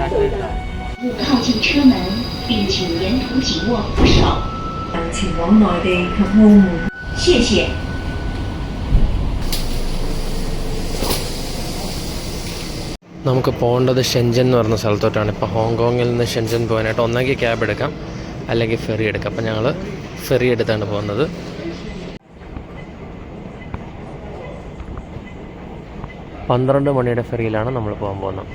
靠近车门，并请沿途紧握扶手。前往內地及澳門。謝謝。നമുക്ക് പോകേണ്ടത് ഷെൻജൻ എന്ന് പറയുന്ന സ്ഥലത്തോട്ടാണ്. ഇപ്പോൾ ഹോങ്കോങ്ങിൽ നിന്ന് ഷെൻജൻ പോകാനായിട്ട് ഒന്നെങ്കിൽ ക്യാബ് എടുക്കാം അല്ലെങ്കിൽ ഫെറി എടുക്കാം. അപ്പോൾ ഞങ്ങൾ ഫെറി എടുത്താണ് പോകുന്നത്. പന്ത്രണ്ട് മണിയുടെ ഫെറിയിലാണ് നമ്മൾ പോകാൻ പോകുന്നത്.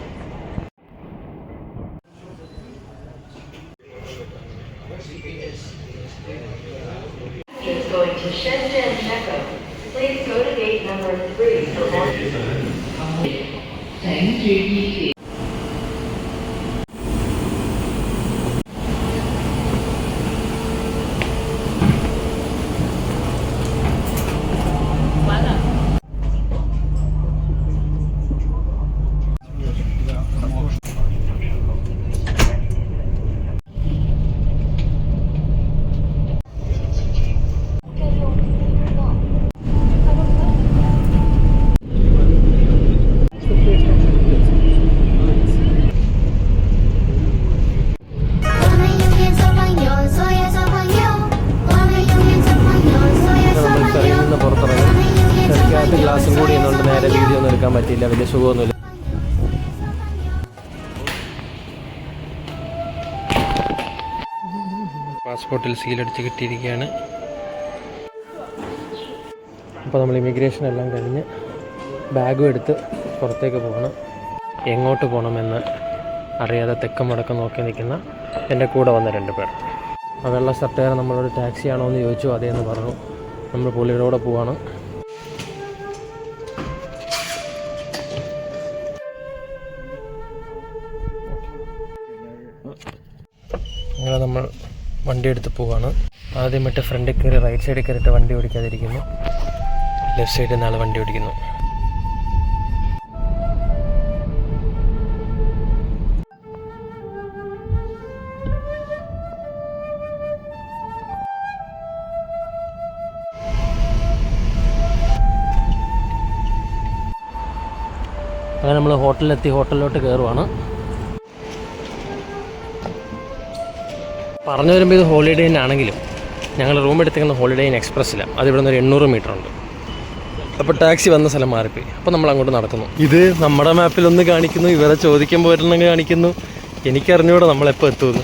ഗ്ലാസും കൂടി എന്നുകൊണ്ട് നേരെ വീഡിയോ ഒന്നും എടുക്കാൻ പറ്റിയില്ല, വലിയ സുഖമൊന്നുമില്ല. പാസ്പോർട്ടിൽ സീലടിച്ച് കിട്ടിയിരിക്കുകയാണ്. അപ്പോൾ നമ്മൾ ഇമിഗ്രേഷൻ എല്ലാം കഴിഞ്ഞ് ബാഗും എടുത്ത് പുറത്തേക്ക് പോകണം. എങ്ങോട്ട് പോകണമെന്ന് അറിയാതെ തെക്കം വടക്കം നോക്കി നിൽക്കുന്ന എൻ്റെ കൂടെ വന്ന 2 പേർ. ആ വെള്ള ഷർട്ടുകാരൻ നമ്മളോട് ടാക്സി ആണോ എന്ന് ചോദിച്ചു. അതേന്ന് പറഞ്ഞു. നമ്മൾ പുള്ളിയുടെ കൂടെ പോവാണ്. അങ്ങനെ നമ്മൾ വണ്ടി എടുത്ത് പോവാണ്. ആദ്യമായിട്ട് ഫ്രണ്ടിൽ കയറി റൈറ്റ് സൈഡിൽ കയറിയിട്ട് വണ്ടി ഓടിക്കാതിരിക്കുന്നു. ലെഫ്റ്റ് സൈഡിൽ നിന്നാൾ വണ്ടി ഓടിക്കുന്നു. അങ്ങനെ നമ്മൾ ഹോട്ടലിലോട്ട് കയറുവാണ്. പറഞ്ഞു വരുമ്പോൾ ഇത് ഹോളിഡേ ഇൻ ആണെങ്കിലും ഞങ്ങൾ റൂം എടുത്തേക്കുന്ന ഹോളിഡേ ഇൻ എക്സ്പ്രസ്സിലാണ്. അതിവിടെ നിന്ന് ഒരു 800 മീറ്റർ ഉണ്ട്. അപ്പോൾ ടാക്സി വന്ന സ്ഥലം മാറിപ്പോയി. അപ്പോൾ നമ്മൾ അങ്ങോട്ട് നടക്കുന്നു. ഇത് നമ്മുടെ മാപ്പിലൊന്ന് കാണിക്കുന്നു, ഇവരെ ചോദിക്കുമ്പോൾ ഒരെണ്ണം കാണിക്കുന്നു. എനിക്കറിഞ്ഞൂടെ നമ്മളെപ്പോൾ എത്തുമെന്ന്.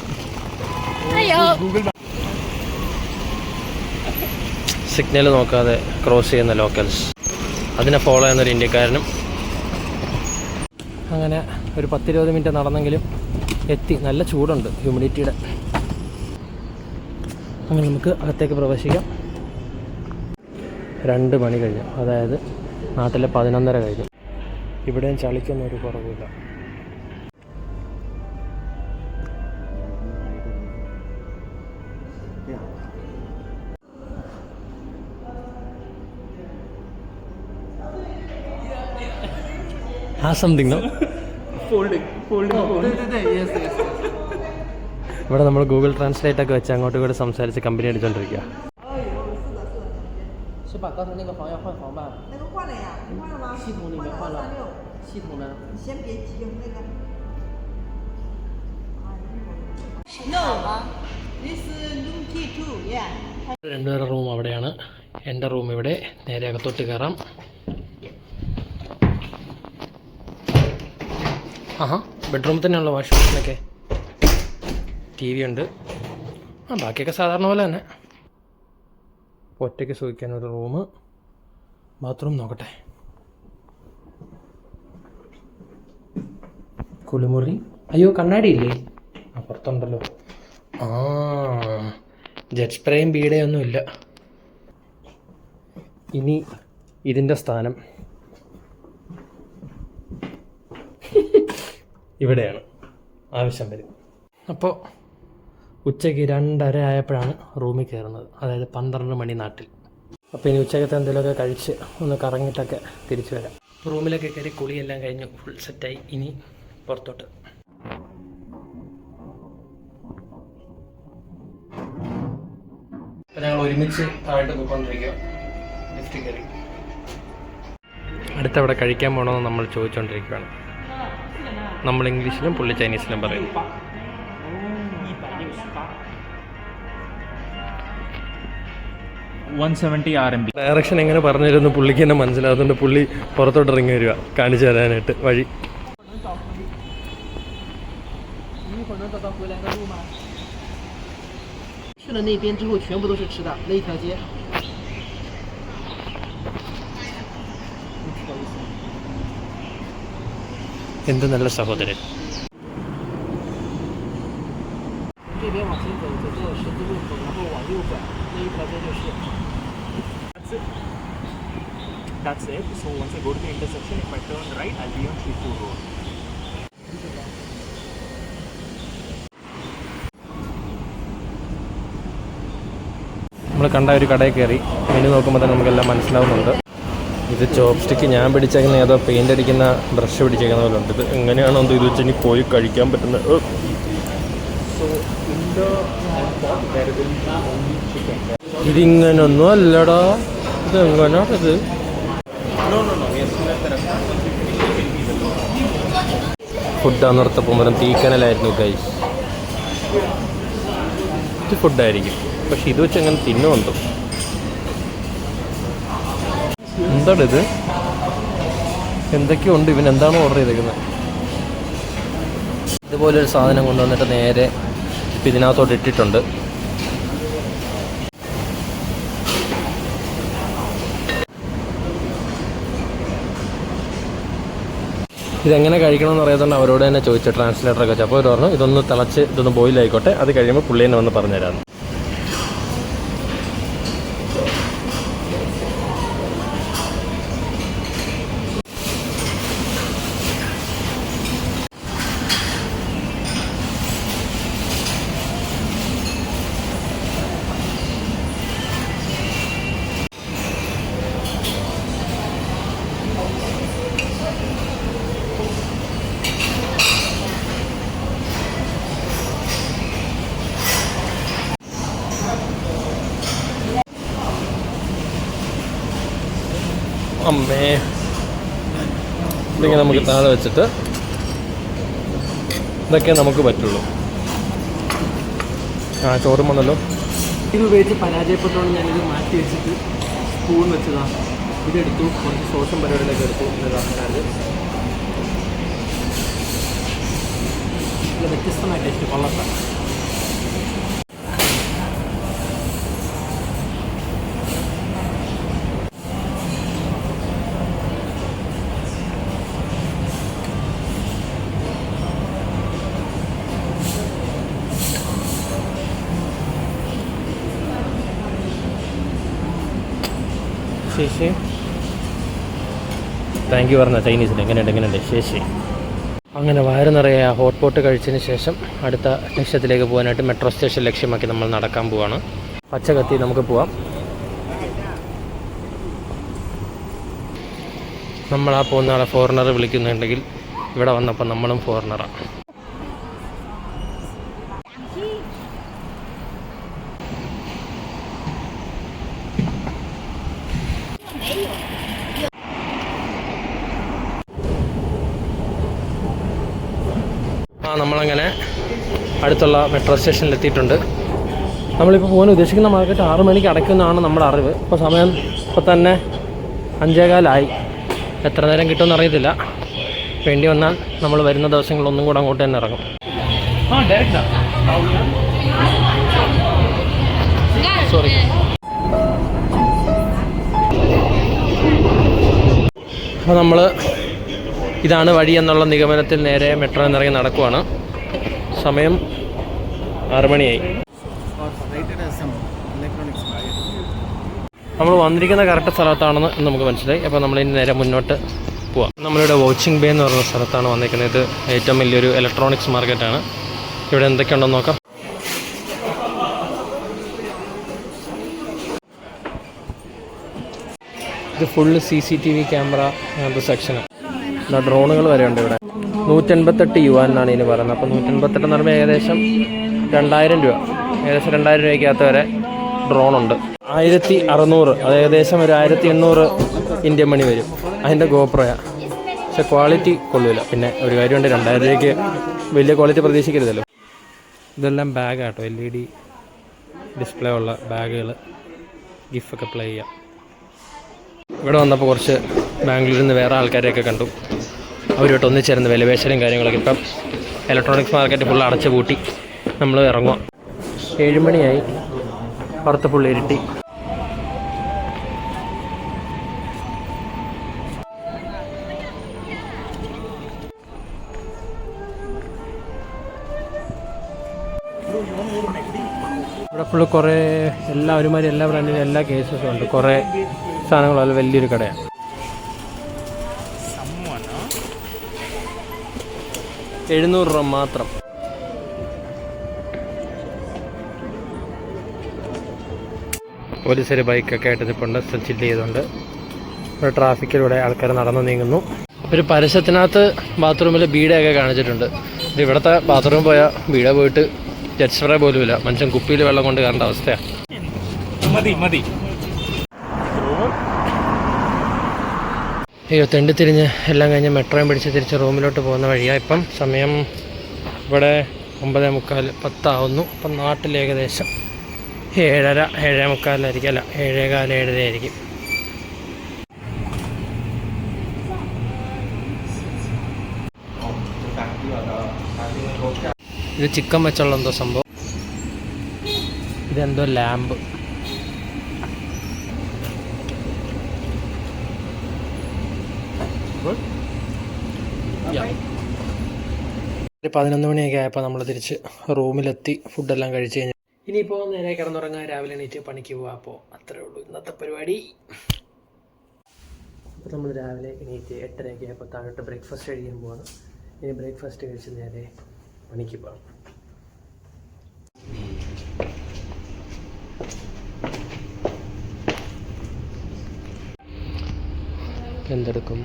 സിഗ്നൽ നോക്കാതെ ക്രോസ് ചെയ്യുന്ന ലോക്കൽസ്, അതിനെ ഫോളോ ചെയ്യുന്നൊരു ഇന്ത്യക്കാരനും. അങ്ങനെ ഒരു 10-20 മിനിറ്റ് നടന്നെങ്കിലും എത്തി. നല്ല ചൂടുണ്ട്, ഹ്യൂമിഡിറ്റിയുടെ. അങ്ങനെ നമുക്ക് അകത്തേക്ക് പ്രവേശിക്കാം. 2 മണി കഴിഞ്ഞു, അതായത് നാട്ടിലെ 11:30 കഴിഞ്ഞു. ഇവിടെയും ചളിക്കൊന്നും ഒരു കുറവില്ല. സംതിങ് ഇവിടെ നമ്മൾ ഗൂഗിൾ ട്രാൻസ്ലേറ്റ് ഒക്കെ വെച്ച് അങ്ങോട്ടും ഇങ്ങോട്ട് സംസാരിച്ച് കമ്പനി അടിച്ചോണ്ടിരിക്കുക. രണ്ടുപേരുടെ റൂം അവിടെയാണ്, എൻ്റെ റൂം ഇവിടെ. നേരെ അകത്തോട്ട് കയറാം. ബെഡ്റൂമിൽ തന്നെയുള്ള വാഷ് മെഷീനൊക്കെ, TV ഉണ്ട്. ബാക്കിയൊക്കെ സാധാരണ പോലെ തന്നെ. ഒറ്റയ്ക്ക് സുഖിക്കാൻ ഒരു റൂം, ബാത്റൂം നോക്കട്ടെ. കുളിമുറി. അയ്യോ, കണ്ണാടി ഇല്ലേ? പുറത്തുണ്ടല്ലോ. ജെറ്റ് സ്പ്രേയും ബീഡയൊന്നും ഇല്ല. ഇനി ഇതിൻ്റെ സ്ഥാനം ഇവിടെയാണ് ആവശ്യം വരും. അപ്പോൾ ഉച്ചയ്ക്ക് 2:30 ആയപ്പോഴാണ് റൂമിൽ കയറുന്നത്, അതായത് 12 മണി നാട്ടിൽ. അപ്പോൾ ഇനി ഉച്ചക്കത്തെ എന്തെങ്കിലുമൊക്കെ കഴിച്ച് ഒന്ന് കറങ്ങിയിട്ടൊക്കെ തിരിച്ചു വരാം. റൂമിലൊക്കെ കയറി കുളിയെല്ലാം കഴിഞ്ഞു, ഫുൾ സെറ്റായി. ഇനി പുറത്തോട്ട്. അപ്പോൾ ഞങ്ങൾ ഒരുമിച്ച് താഴോട്ട് പോയിക്കൊണ്ടിരിക്കുക. ലിഫ്റ്റ് കയറി അടുത്തവിടെ കഴിക്കാൻ പോകണമെന്ന് നമ്മൾ ചോദിച്ചുകൊണ്ടിരിക്കുകയാണ്. നമ്മൾ ഇംഗ്ലീഷിലും പുള്ളി ചൈനീസിലും പറയും. 170 RMB. ഡയറക്ഷൻ എങ്ങനെ പറഞ്ഞിരുന്നു പുള്ളിക്ക് തന്നെ മനസ്സിലാകുന്നുണ്ട്. പുള്ളി പുറത്തോട്ട് ഇറങ്ങി വരിക കാണിച്ചു തരാനായിട്ട് വഴി. 去了那边之后，全部都是吃的那一条街。 എന്ത് നല്ല സഹോദരൻ. 这边往前走，走这个十字路口，然后往右转，那一条街就是。 That's it. So once I go to the intersection, if I turn right, I'll be on Shishur Road. നമ്മൾ കണ്ട ഒരു കടയിൽ കയറി മെനു നോക്കുമ്പോൾ തന്നെ നമുക്കെല്ലാം മനസ്സിലാവുന്നുണ്ട്. ഇത് ചോപ്പ് സ്റ്റിക്ക് ഞാൻ പിടിച്ചേക്കുന്ന ഏതോ പെയിൻ്റ് അടിക്കുന്ന ബ്രഷ് പിടിച്ചേക്കുന്ന പോലെ ഉണ്ട്. ഇത് എങ്ങനെയാണോ ഇത് വെച്ച് ഇനി പോയി കഴിക്കാൻ പറ്റുന്നത്. ഇതിങ്ങനൊന്നും അല്ലടാ. ഇത് എങ്ങനെയാണ് ഇത്? ഫുഡാന്നോർത്തപ്പോൾ മരം തീക്കനലായിരുന്നു ഗൈസ്. ഇത് ഫുഡായിരിക്കും, പക്ഷെ ഇത് വെച്ച് അങ്ങനെ തിന്നുമുണ്ടോ? എന്താണ് ഇത്? എന്തൊക്കെയുണ്ട്? ഇവൻ എന്താണോ ഓർഡർ ചെയ്തേക്കുന്നത്? ഇതുപോലൊരു സാധനം കൊണ്ടുവന്നിട്ട് നേരെ ഇപ്പം ഇതിനകത്തോട്ട് ഇട്ടിട്ടുണ്ട്. ഇതെങ്ങനെ കഴിക്കണമെന്ന് അറിയാത്തതുകൊണ്ട് അവരോട് തന്നെ ചോദിച്ചു, ട്രാൻസ്ലേറ്ററൊക്കെ വെച്ചു. അപ്പോൾ അവർ പറഞ്ഞു ഇതൊന്ന് തിളച്ച് ഇതൊന്ന് ബോയിലായിക്കോട്ടെ, അത് കഴിയുമ്പോൾ പുള്ളി തന്നെ വന്ന് പറഞ്ഞുതരാമെന്ന്. അമ്മേ, ഇതിങ്ങനെ നമുക്ക് താഴെ വെച്ചിട്ട് ഇതൊക്കെ നമുക്ക് പറ്റുള്ളൂ. ആ ചോറും വന്നല്ലോ. ഇത് ഉപയോഗിച്ച് പരാജയപ്പെട്ടോണ്ട് ഞാനിത് മാറ്റി വെച്ചിട്ട് സ്പൂൺ വെച്ചതാണ്. ഇതെടുത്തു, കുറച്ച് സോസും പരിപാടിയിലൊക്കെ എടുത്തു. ഇതാണ് വ്യത്യസ്തമായ ടേസ്റ്റ് കൊള്ളത്ത. ശേഷി താങ്ക് യു പറഞ്ഞ ചൈനീസിൽ എങ്ങനെയുണ്ട് ശേഷി. അങ്ങനെ വയറ് നിറയെ ഹോട്ട് പോട്ട് കഴിച്ചതിന് ശേഷം അടുത്ത ലക്ഷ്യത്തിലേക്ക് പോകാനായിട്ട് മെട്രോ സ്റ്റേഷൻ ലക്ഷ്യമാക്കി നമ്മൾ നടക്കാൻ പോവാണ്. പച്ച കത്തി നമുക്ക് പോവാം. നമ്മളാ പോകുന്ന ആളെ ഫോറിനർ വിളിക്കുന്നുണ്ടെങ്കിൽ ഇവിടെ വന്നപ്പോൾ നമ്മളും ഫോറിനറാണ്. നമ്മളങ്ങനെ അടുത്തുള്ള മെട്രോ സ്റ്റേഷനിൽ എത്തിയിട്ടുണ്ട്. നമ്മളിപ്പോൾ പോകാൻ ഉദ്ദേശിക്കുന്ന മാർക്കറ്റ് 6 മണിക്ക് അടയ്ക്കുമെന്നാണ് നമ്മുടെ അറിവ്. ഇപ്പോൾ സമയം ഇപ്പോൾ തന്നെ 5:15 എത്ര നേരം കിട്ടുമെന്ന് അറിയത്തില്ല. വേണ്ടി വന്നാൽ നമ്മൾ വരുന്ന ദിവസങ്ങളൊന്നും കൂടെ അങ്ങോട്ട് തന്നെ ഇറങ്ങും. സോറി. അപ്പോൾ നമ്മൾ ഇതാണ് വഴി എന്നുള്ള നിഗമനത്തിൽ നേരെ മെട്രോ ഇറങ്ങി നടക്കുവാണ്. സമയം 6 മണിയായി. നമ്മൾ വന്നിരിക്കുന്ന കറക്റ്റ് സ്ഥലത്താണെന്ന് നമുക്ക് മനസ്സിലായി. അപ്പോൾ നമ്മളിനി നേരെ മുന്നോട്ട് പോവാം. നമ്മളിവിടെ വാച്ചിങ് ബേ എന്ന് പറയുന്ന സ്ഥലത്താണ് വന്നിരിക്കുന്നത്. ഇത് ഏറ്റവും വലിയൊരു ഇലക്ട്രോണിക്സ് മാർക്കറ്റാണ്. ഇവിടെ എന്തൊക്കെയുണ്ടെന്ന് നോക്കാം. ഇത് ഫുള്ള് CCTV ക്യാമറ അങ്ങനത്തെ സെക്ഷനാണ്. ഡ്രോണുകൾ വരെ ഉണ്ട് ഇവിടെ. 188 യുവാൻ എന്നാണ് ഇതിന് പറയുന്നത്. അപ്പോൾ 188 എന്ന് പറയുമ്പോൾ ഏകദേശം 2000 രൂപ. ഏകദേശം 2000 രൂപയ്ക്കകത്ത് വരെ ഡ്രോണുണ്ട്. 1600, അത് ഏകദേശം ഒരു 1800 ഇന്ത്യൻ മണി വരും. അതിൻ്റെ ഗോപ്രോയാണ്. പക്ഷെ ക്വാളിറ്റി കൊള്ളില്ല. പിന്നെ ഒരു കാര്യമുണ്ട്, 2000 രൂപയ്ക്ക് വലിയ ക്വാളിറ്റി പ്രതീക്ഷിക്കരുതല്ലോ. ഇതെല്ലാം ബാഗാട്ടോ, LED ഡിസ്പ്ലേ ഉള്ള ബാഗുകൾ, ഗിഫ്റ്റൊക്കെ പ്ലേ ചെയ്യാം. ഇവിടെ വന്നപ്പോൾ കുറച്ച് ബാംഗ്ലൂരിൽ നിന്ന് വേറെ ആൾക്കാരെയൊക്കെ കണ്ടു. അവരുമായിട്ട് ഒന്നിച്ചേർന്ന് വിലപേശലും കാര്യങ്ങളൊക്കെ. ഇപ്പം ഇലക്ട്രോണിക്സ് മാർക്കറ്റ് ഫുള്ള് അടച്ചു പൂട്ടി നമ്മൾ ഇറങ്ങുക. 7 മണിയായി, പുറത്ത് ഫുള്ള് ഇരുട്ടി. ഇവിടെ ഫുള്ള് കുറേ ഒരുമാതിരി എല്ലാ ബ്രാൻഡിനും എല്ലാ കേസസും ഉണ്ട്. കുറേ സാധനങ്ങളുള്ള വലിയൊരു കടയാണ്. $700 മാത്രം. പോലീസുകാർ ബൈക്കൊക്കെ ആയിട്ട് നിൽപ്പുണ്ട്, ചില്ല് ചെയ്തുകൊണ്ട്. ഇവിടെ ട്രാഫിക്കിലൂടെ ആൾക്കാർ നടന്നു നീങ്ങുന്നു. ഒരു പരസ്യത്തിനകത്ത് ബാത്റൂമിൽ ബീഡയൊക്കെ കാണിച്ചിട്ടുണ്ട്. ഇവിടുത്തെ ബാത്റൂമിൽ പോയാൽ ബീഡ പോയിട്ട് ജെറ്റ് സ്പ്രേ പോലുമില്ല. മനുഷ്യൻ കുപ്പിയിൽ വെള്ളം കൊണ്ട് കയറേണ്ട അവസ്ഥയാണ്. അയ്യോ, തെണ്ടി തിരിഞ്ഞ് എല്ലാം കഴിഞ്ഞ് മെട്രോയും പിടിച്ച് തിരിച്ച് റൂമിലോട്ട് പോകുന്ന വഴിയാണ്. ഇപ്പം സമയം ഇവിടെ 9:45, 10 ആവുന്നു. ഇപ്പം നാട്ടിൽ ഏകദേശം 7:30, 7:45 അല്ല 7:15, 7:30 ആയിരിക്കും. ഇത് ചിക്കൻ വെച്ചുള്ള എന്തോ സംഭവം. ഇതെന്തോ ലാമ്പ്. ഒരു 11 മണിയൊക്കെ ആയപ്പോൾ നമ്മൾ തിരിച്ച് റൂമിലെത്തി. ഫുഡെല്ലാം കഴിച്ച് കഴിഞ്ഞു. ഇനിയിപ്പോൾ നേരെ കിടന്നുറങ്ങാൻ, രാവിലെ എണീറ്റ് പണിക്ക് പോകാം. അപ്പോൾ അത്രേ ഉള്ളൂ ഇന്നത്തെ പരിപാടി. അപ്പോൾ നമ്മൾ രാവിലെ എണീറ്റ് 8:30 ആയപ്പോൾ താഴോട്ട് ബ്രേക്ക്ഫാസ്റ്റ് കഴിക്കാൻ പോവാണ്. ഇനി ബ്രേക്ക്ഫാസ്റ്റ് കഴിച്ച് നേരെ പണിക്ക് പോകാം. എന്തെടുക്കും?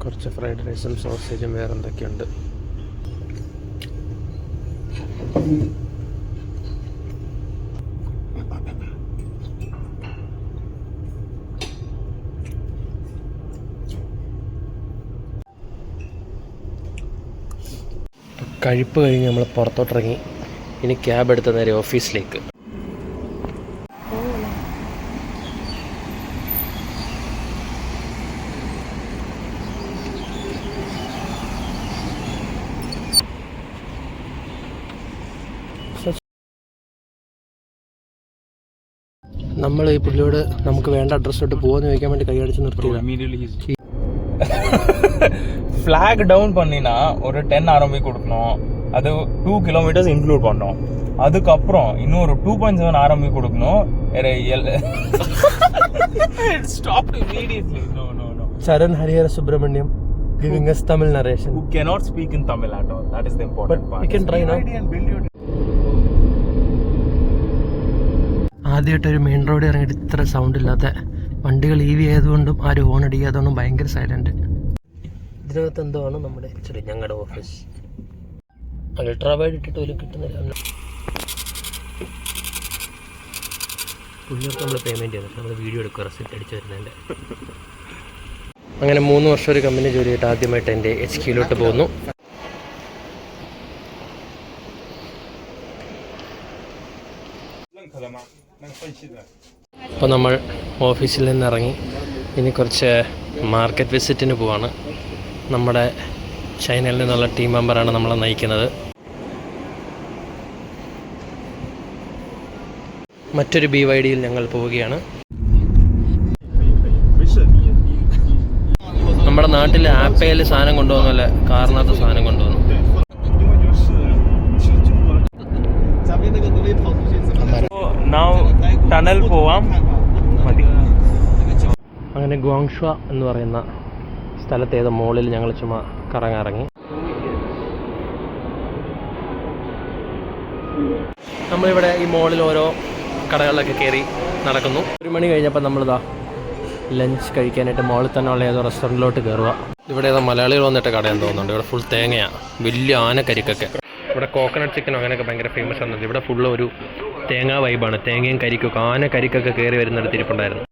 കുറച്ച് ഫ്രൈഡ് റൈസും സോസേജും വേറെ എന്തൊക്കെയുണ്ട്. കഴിപ്പ് കഴിഞ്ഞ് നമ്മൾ പുറത്തോട്ടിറങ്ങി. ഇനി ക്യാബ് എടുത്ത നേരെ ഓഫീസിലേക്ക്. നമ്മൾ ഈ പുള്ളിയോട് നമുക്ക് വേണ്ട അഡ്രസ്സോട്ട് പോകാന്ന് ചോദിക്കാൻ വേണ്ടി കൈയടിച്ച് നിർത്തി. ஃப்ளாக் டவுன் பண்ணினா ஒரு 10 RMB கொடுக்கணும். அது 2 kilometers இன்க்ளூட் பண்ணோம். அதுக்கப்புறம் இன்னொரு 2.7 RMB கொடுக்கணும். Stopped immediately. No. Charan Harihara Subramaniam giving us Tamil narration. Who cannot speak in Tamil at all. That is the important part. We can try now. ആദ്യമായിട്ടൊരു main road ഇറങ്ങിയിട്ട് ഇത്ര sound ഇല്ലാത്ത വണ്ടികൾ EV ആയതുകൊണ്ടും ആരും horn അടിക്കാത്തതുകൊണ്ടും ഭയങ്കര silent. ഇതിനകത്ത് എന്തോ ആണ് നമ്മുടെ ഞങ്ങളുടെ ഓഫീസ്. അൾട്രാ വൈഡ് ഇട്ടിട്ട് പോലും കിട്ടുന്നില്ല. പുള്ളിയൊക്കെ നമ്മൾ പേയ്മെൻറ്റ് ചെയ്തിട്ട് നമ്മൾ വീഡിയോ എടുക്കുക, റെസിപ്റ്റ് അടിച്ച് വരുന്നതിൻ്റെ. അങ്ങനെ 3 വർഷം ഒരു കമ്പനി ജോലി ചെയ്തിട്ട് ആദ്യമായിട്ട് എൻ്റെ HQ-ലോട്ട് പോകുന്നു. അപ്പോൾ നമ്മൾ ഓഫീസിൽ നിന്നിറങ്ങി ഇനി കുറച്ച് മാർക്കറ്റ് വിസിറ്റിന് പോവാണ്. നമ്മുടെ ചൈനയിൽ നിന്നുള്ള ടീം മെമ്പറാണ് നമ്മളെ നയിക്കുന്നത്. മറ്റൊരു BYD-യിൽ ഞങ്ങൾ പോവുകയാണ്. നമ്മുടെ നാട്ടിൽ ആപ്പയിൽ സാധനം കൊണ്ടുപോകുന്നല്ലേ കാറിനകത്ത് സാധനം കൊണ്ടുപോകുന്നു. ടണൽ പോവാം. അങ്ങനെ ഗുവാങ്ഷ എന്ന് പറയുന്ന സ്ഥലത്തേത് മോളിൽ ഞങ്ങൾ ചുമ്മാ കറങ്ങിറങ്ങി. നമ്മളിവിടെ ഈ മോളിൽ ഓരോ കടകളിലൊക്കെ കയറി നടക്കുന്നു. 1 മണി കഴിഞ്ഞപ്പോൾ നമ്മളിതാ ലഞ്ച് കഴിക്കാനായിട്ട് മോളിൽ തന്നെ ഉള്ള ഏതോ റെസ്റ്റോറൻറ്റിലോട്ട് കയറുക. ഇവിടെ ഏതോ മലയാളികൾ വന്നിട്ട് കടയെന്ന് തോന്നുന്നുണ്ട്. ഇവിടെ ഫുൾ തേങ്ങയാണ്, വലിയ ആനക്കരിക്കൊക്കെ. ഇവിടെ കോക്കനട്ട് ചിക്കനും അങ്ങനെയൊക്കെ ഭയങ്കര ഫേമസ് ആണ്. ഇവിടെ ഫുള്ള് ഒരു തേങ്ങാ വൈബാണ്. തേങ്ങയും കരിക്കൊക്കെ കരിക്കൊക്കെ കയറി വരുന്നിടത്ത് ഇരിപ്പുണ്ടായിരുന്നു.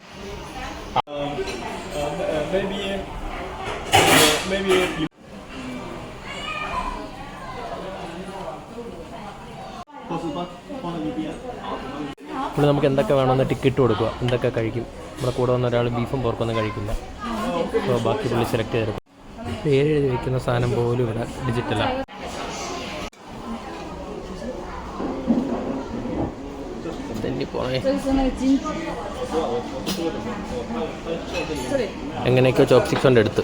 ഇവിടെ നമുക്ക് എന്തൊക്കെ വേണമെന്ന് ടിക്കറ്റ് കൊടുക്കുക, എന്തൊക്കെ കഴിക്കും. നമ്മുടെ കൂടെ വന്ന ഒരാൾ ബീഫും പോർക്കൊന്നും കഴിക്കില്ല. അപ്പോൾ ബാക്കി പുള്ളി സെലക്ട് ചെയ്തെടുക്കും. പേര് എഴുതി വയ്ക്കുന്ന സാധനം പോലും ഇവിടെ ഡിജിറ്റലാണ്. എങ്ങനെയൊക്കെയോ ചോപ്സ്റ്റിക്സ് കൊണ്ട് എടുത്ത്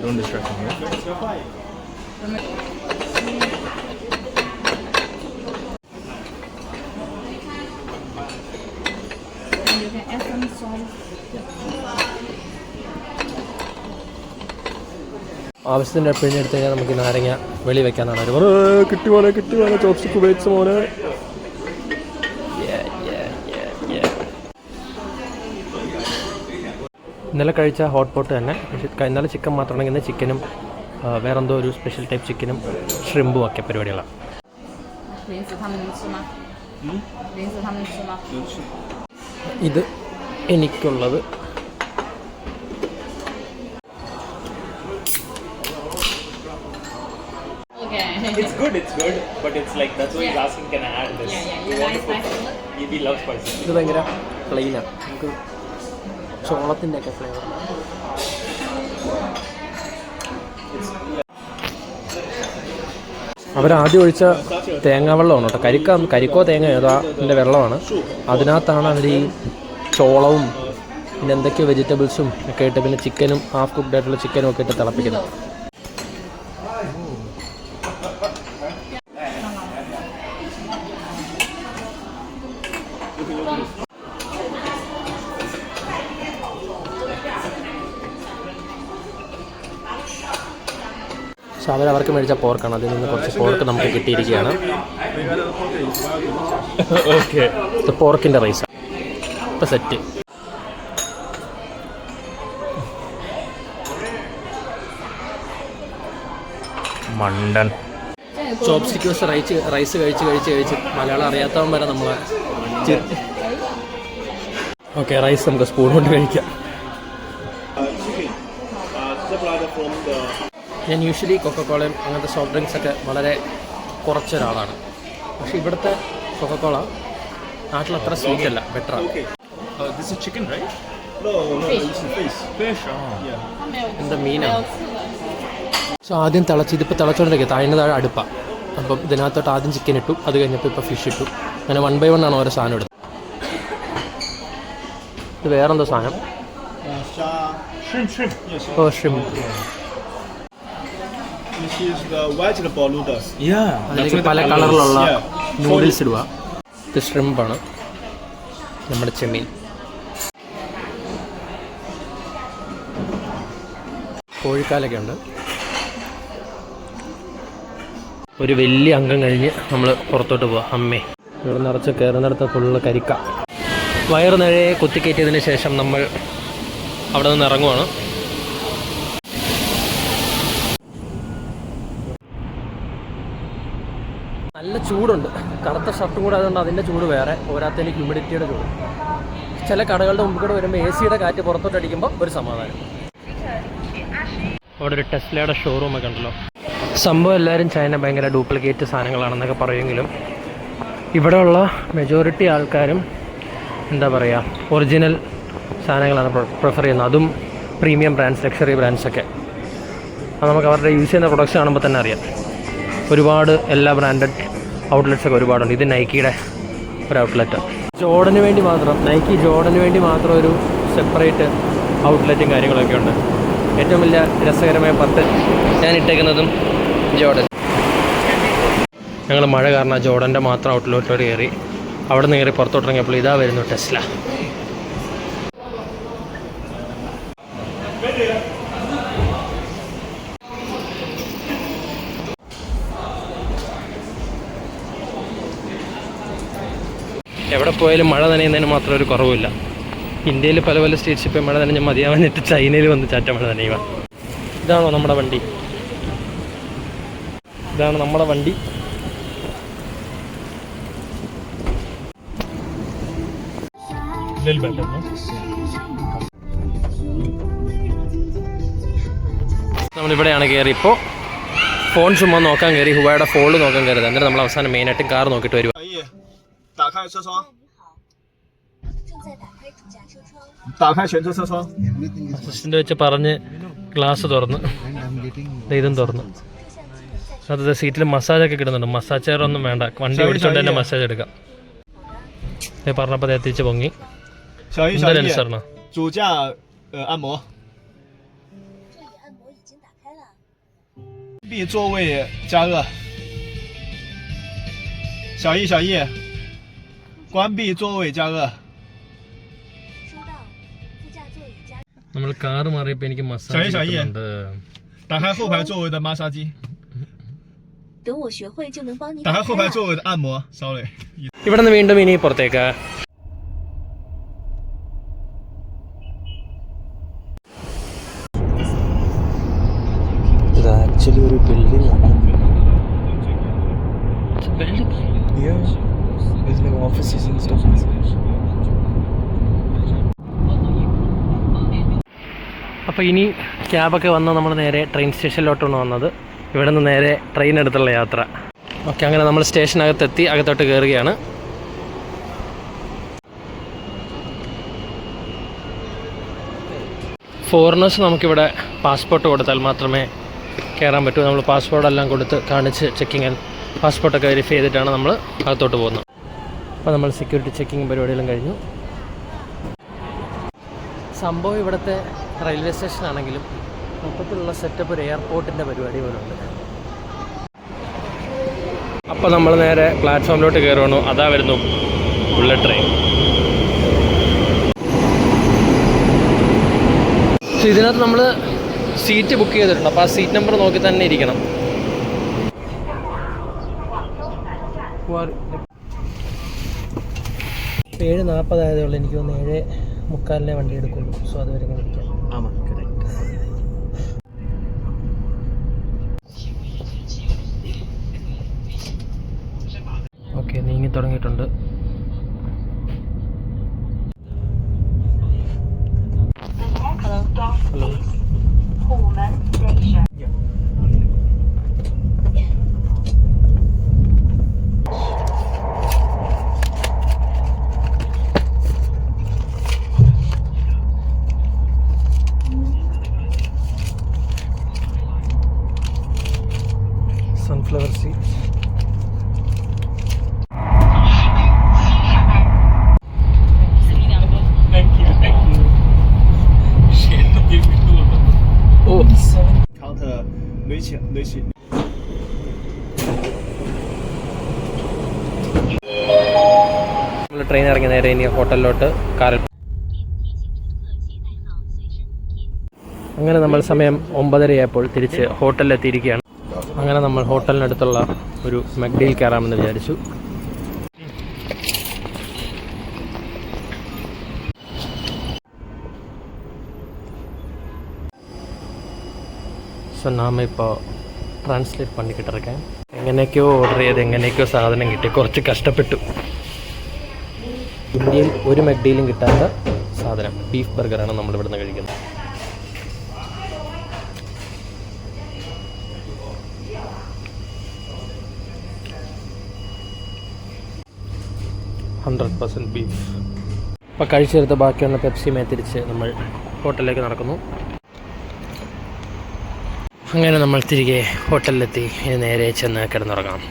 Don't distract me. You can add some salt. ആവശ്യത്തിൻ്റെ പിഴിഞ്ഞെടുത്ത് കഴിഞ്ഞാൽ നമുക്ക് നാരങ്ങ വെളി വെക്കാനാണ് അവർ കിട്ടി പോലെ ചോപ്സ്റ്റിക്ക് ഉപയോഗിച്ച മോനെ. ഇന്നലെ കഴിച്ച ഹോട്ട് പോട്ട് തന്നെ, പക്ഷേ ഇന്നലെ ചിക്കൻ മാത്രമാണെങ്കിൽ ഇന്ന് ചിക്കനും വേറെന്തോ ഒരു സ്പെഷ്യൽ ടൈപ്പ് ചിക്കനും ഷ്രിമ്പും ഒക്കെ പരിപാടികളാണ്. ഇത് എനിക്കുള്ളത്. It's good, but it's like that's why he's asking, can I add this? You like spicy? He loves spicy. ഇത് ഭയങ്കര പ്ലെയിനാണ്. നമുക്ക് ചോളത്തിൻ്റെ ഒക്കെ ഫ്ലേവർ. അവരാദ്യം ഒഴിച്ച തേങ്ങാവെള്ളമാണ് കേട്ടോ. കരിക്കോ തേങ്ങ ഏതോ അതിൻ്റെ വെള്ളമാണ്. അതിനകത്താണ് അവർ ഈ ചോളവും പിന്നെ എന്തൊക്കെയോ വെജിറ്റബിൾസും ഒക്കെ ഇട്ട് പിന്നെ ചിക്കനും ഹാഫ് കുക്ക്ഡ് ആയിട്ടുള്ള ചിക്കനും ഒക്കെ ഇട്ട് തിളപ്പിക്കുന്നത്. സോ അവർക്ക് മേടിച്ച പോർക്കാണ്. അതിൽ നിന്ന് കുറച്ച് പോർക്ക് നമുക്ക് കിട്ടിയിരിക്കുകയാണ്. ഓക്കെ, ഇത് പോർക്കിൻ്റെ റൈസ് ഇപ്പം സെറ്റ്. മണ്ടൻ. ചോപ്സ്റ്റിക്ക് വെച്ച് റൈസ് കഴിച്ച് മലയാളം അറിയാത്തവൻ വരെ നമ്മളെ. ഓക്കെ, റൈസ് നമുക്ക് സ്പൂൺ കൊണ്ട് കഴിക്കാം. ഞാൻ യൂഷ്വലി കൊക്കക്കോളയും അങ്ങനത്തെ സോഫ്റ്റ് ഡ്രിങ്ക്സ് ഒക്കെ വളരെ കുറച്ചൊരാളാണ്. പക്ഷേ ഇവിടുത്തെ കൊക്കക്കോള നാട്ടിലത്ര സ്വീറ്റ് അല്ല, ബെറ്ററാണ്. This is chicken, right? No, Fish. എന്താ മീനാണ്. സോ ആദ്യം ഇതിപ്പോൾ തിളച്ചുകൊണ്ടിരിക്കുക. താഴെ അടുപ്പാണ്. അപ്പം ഇതിനകത്തോട്ട് ആദ്യം ചിക്കൻ ഇട്ടു, അത് കഴിഞ്ഞപ്പോൾ ഇപ്പോൾ ഫിഷ് ഇട്ടു. അങ്ങനെ 1 by 1 ആണ് ഓരോ സാധനം എടുത്തത്. ഇത് വേറെന്തോ സാധനം. Shrimp. Yes. Oh, shrimp. This is the vegetable noodles. Yeah. അതിലേക്ക് പല കളറിലുള്ള നൂഡിൽസ് ഇടുക. ഇത് ഷ്രിംപാണ്, നമ്മുടെ ചെമ്മീൻ. കോഴിക്കാലൊക്കെ ഉണ്ട്. ഒരു വലിയ അംഗം കഴിഞ്ഞ് നമ്മൾ പുറത്തോട്ട് പോവാം. അമ്മേ, ഇവിടെ നിറച്ച് കയറുന്നിടത്ത് ഫുള്ള് കരിക്ക. വയറ് നിറയെ കുത്തിക്കയറ്റിയതിന് ശേഷം നമ്മൾ അവിടെ നിന്ന് ഇറങ്ങുവാണ്. നല്ല ചൂടുണ്ട്. കറുത്ത ഷർട്ടും കൂടെ അതുകൊണ്ട് അതിൻ്റെ ചൂട് വേറെ, പോരാത്തതിന് ഹ്യൂമിഡിറ്റിയുടെ ചൂട്. ചില കടകളുടെ മുമ്പിൽ കൂടെ വരുമ്പോൾ AC-യുടെ കാറ്റ് പുറത്തോട്ട് അടിക്കുമ്പോൾ ഒരു സമാധാനം. അവിടെ ഒരു ടെസ്ലയുടെ ഷോറൂമൊക്കെ ഉണ്ടല്ലോ. സംഭവം എല്ലാവരും ചൈന ഭയങ്കര ഡ്യൂപ്ലിക്കേറ്റ് സാധനങ്ങളാണെന്നൊക്കെ പറയുമെങ്കിലും ഇവിടെയുള്ള മെജോറിറ്റി ആൾക്കാരും എന്താ പറയുക, ഒറിജിനൽ സാധനങ്ങളാണ് പ്രിഫർ ചെയ്യുന്നത്. അതും പ്രീമിയം ബ്രാൻഡ്സ്, ലക്ഷറി ബ്രാൻഡ്സൊക്കെ. അത് നമുക്ക് അവരുടെ യൂസ് ചെയ്യുന്ന പ്രൊഡക്ട്സ് കാണുമ്പോൾ തന്നെ അറിയാം. ഒരുപാട് എല്ലാ ബ്രാൻഡഡ് ഔട്ട്ലെറ്റ്സൊക്കെ ഒരുപാടുണ്ട്. ഇത് നൈക്കിയുടെ ഒരു ഔട്ട്ലെറ്റ്. ജോർഡന് വേണ്ടി മാത്രം, നൈക്കി ജോർഡന് വേണ്ടി മാത്രം ഒരു സെപ്പറേറ്റ് ഔട്ട്ലെറ്റും കാര്യങ്ങളൊക്കെ ഉണ്ട്. ഏറ്റവും വലിയ രസകരമായ 10 ഞാൻ ഇട്ടേക്കുന്നതും ജോർഡൻ. ഞങ്ങൾ മഴ കാരണം ജോർഡൻ്റെ മാത്രം ഔട്ട്ലെറ്റിലോട്ട് കയറി. അവിടെ നിന്ന് കയറി പുറത്തോട്ടിറങ്ങിയപ്പോൾ ഇതാ വരുന്നു ടെസ്ല. എവിടെ പോയാലും മഴ നനയുന്നതിന് മാത്രം ഒരു കുറവില്ല. ഇന്ത്യയിൽ പല പല സ്റ്റേറ്റ്സ് ഇപ്പോൾ മഴ നനഞ്ഞ് മതിയാവാഞ്ഞിട്ട് ചൈനയിൽ വന്ന് ചാറ്റ മഴ നനയുക. ഇതാണോ നമ്മുടെ വണ്ടി? ഇതാണ് നമ്മുടെ വണ്ടി. നമ്മളിവിടെയാണ് കയറി. ഇപ്പോൾ ഫോൺ ചുമ്മാ നോക്കാൻ കയറി, ഹുവായുടെ ഫോൾഡ് നോക്കാൻ കയറിയത്. എന്നിട്ട് നമ്മൾ അവസാനം മെയിനായിട്ട് കാർ നോക്കിയിട്ട് വരും. അസിസ്റ്റന്റ് വെച്ച് പറഞ്ഞ് ഗ്ലാസ് തുറന്ന് ഇതും തുറന്നു. അത് സീറ്റിൽ മസാജൊക്കെ കിട്ടുന്നുണ്ട്. മസാജ് ചെയർ ഒന്നും വേണ്ട, വണ്ടി ഓടിച്ചോണ്ട് തന്നെ മസാജ് എടുക്കാം. പറഞ്ഞപ്പോൾ എത്തിച്ച് പൊങ്ങി. എന്തായാലും 主驾按摩，关闭座位加热。小易，关闭座位加热。 നമ്മൾ കാർ മാറിയപ്പോൾ എനിക്ക് മസാജ് കിട്ടുന്നുണ്ട്.打开后排座位的马杀鸡。等我学会就能帮你。打开后排座位的按摩。Sorry。 ഇവിടെ നിന്ന് വീണ്ടും ഇനി പുറത്തേക്ക്. ഇത് ആക്ച്വലി ഒരു ബിൽഡിംഗ് ആണ്. അപ്പോൾ ഇനി ക്യാബൊക്കെ വന്ന് നമ്മൾ നേരെ ട്രെയിൻ സ്റ്റേഷനിലോട്ടാണ് വന്നത്. ഇവിടെ നിന്ന് നേരെ ട്രെയിൻ എടുത്തുള്ള യാത്ര. ഓക്കെ, അങ്ങനെ നമ്മൾ സ്റ്റേഷനകത്തെത്തി അകത്തോട്ട് കയറുകയാണ്. ഫോറിനേഴ്സ് നമുക്കിവിടെ പാസ്പോർട്ട് കൊടുത്താൽ മാത്രമേ കയറാൻ പറ്റൂ. നമ്മൾ പാസ്പോർട്ടെല്ലാം കൊടുത്ത് കാണിച്ച് ചെക്കിങ് പാസ്പോർട്ടൊക്കെ വെരിഫൈ ചെയ്തിട്ടാണ് നമ്മൾ അകത്തോട്ട് പോകുന്നത്. അപ്പോൾ നമ്മൾ സെക്യൂരിറ്റി ചെക്കിങ് പരിപാടിയെല്ലാം കഴിഞ്ഞു. സംഭവം ഇവിടുത്തെ റെയിൽവേ സ്റ്റേഷനാണെങ്കിലും മൊത്തത്തിലുള്ള സെറ്റപ്പ് ഒരു എയർപോർട്ടിൻ്റെ പരിപാടി പോലെ ഉണ്ട്. അപ്പോൾ നമ്മൾ നേരെ പ്ലാറ്റ്ഫോമിലോട്ട് കയറുകയാണോ. അതാ വരുന്നു ബുള്ളറ്റ് ട്രെയിൻ. സോ ഇതിനകത്ത് നമ്മൾ സീറ്റ് ബുക്ക് ചെയ്തിട്ടുണ്ട്. അപ്പോൾ ആ സീറ്റ് നമ്പർ നോക്കി തന്നെ ഇരിക്കണം. 7:40 ആയതേ ഉള്ളൂ. എനിക്ക് തോന്നുന്നു 7:45 വണ്ടി എടുക്കുള്ളൂ. സോ അതുവരെ ഇങ്ങനെ ഇരിക്കാം. ഓക്കെ, നീങ്ങി തുടങ്ങിയിട്ടുണ്ട്. ഹലോ. Sunflower seeds. Counter 雷起。 നമ്മൾ ട്രെയിൻ ഇറങ്ങി നേരെ ഇനി ഹോട്ടലിലോട്ട് കാറിൽ. അങ്ങനെ നമ്മൾ സമയം 9:30 ആയപ്പോൾ തിരിച്ച് ഹോട്ടലിലെത്തിയിരിക്കുകയാണ്. അങ്ങനെ നമ്മൾ ഹോട്ടലിനടുത്തുള്ള ഒരു മെക്ഡിയിൽ കയറാമെന്ന് വിചാരിച്ചു. സോ നാം ഇപ്പോൾ ട്രാൻസ്ലേറ്റ് പണിക്കിട്ട് ഇറക്കാൻ എങ്ങനെയൊക്കെയോ ഓർഡർ ചെയ്ത് എങ്ങനെയൊക്കെയോ സാധനം കിട്ടി. കുറച്ച് കഷ്ടപ്പെട്ടു. ഇന്ത്യയിൽ ഒരു മെക്ഡിയിലും കിട്ടാത്ത സാധനം ബീഫ് ബർഗറാണ് നമ്മൾ ഇവിടുന്ന് കഴിക്കുന്നത്. ബീഫ്. അപ്പോൾ കഴിച്ചെടുത്ത് ബാക്കിയുള്ള പെപ്സിയുമായി തിരിച്ച് നമ്മൾ ഹോട്ടലിലേക്ക് നടക്കുന്നു. അങ്ങനെ നമ്മൾ തിരികെ ഹോട്ടലിലെത്തി. ഇനി നേരെ ചെന്ന് കിടന്നുറങ്ങാം.